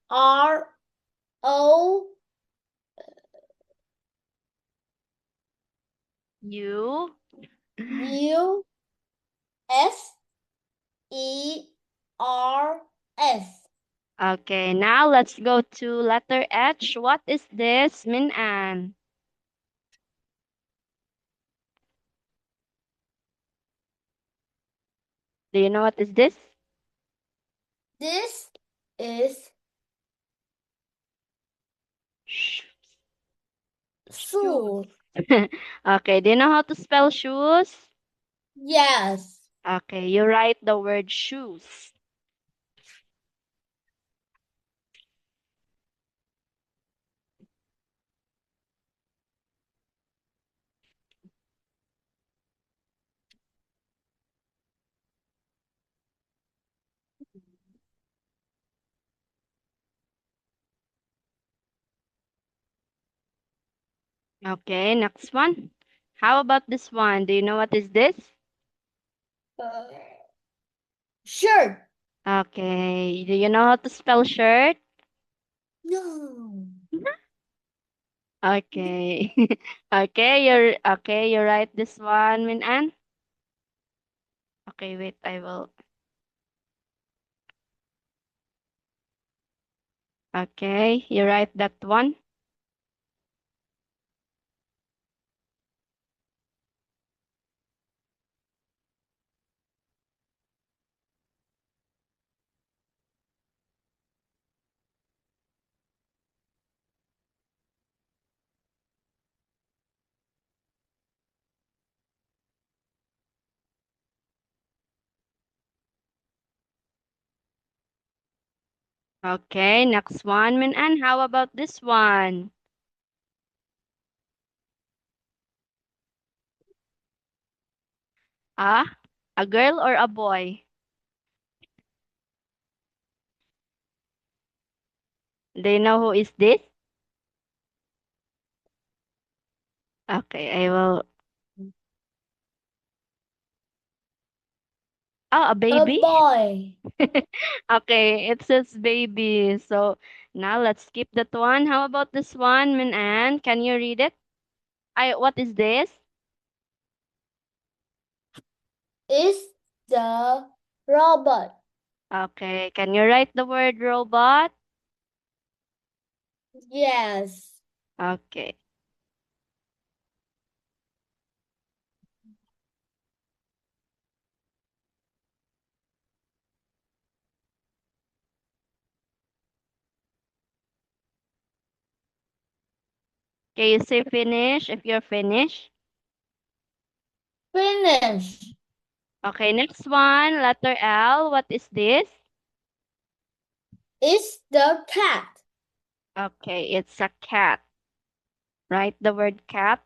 R O U U S E R S. Okay, now let's go to letter H. What is this, Min An? Do you know what is this? This is shoes. Okay, do you know how to spell shoes? Yes. Okay, you write the word shoes. Okay, next one. How about this one? Do you know what is this? Uh, shirt. Okay, do you know how to spell shirt? No. Okay. Okay, you write this one, Min An. Okay, wait, I will. Okay, you write that one. Okay, next one, Min An. How about this one? Ah, a girl or a boy? Do you know who is this? Okay, I will. Oh, a A baby? boy. Okay, it says baby. So now let's skip that one. How about this one, Min An? Can you read it? What is this? Is the robot. Okay, can you write the word robot? Yes. Okay. Can you say finish if you're finished? Finish. Okay, next one, letter L. What is this? Is the cat. Okay, it's a cat. Write the word cat.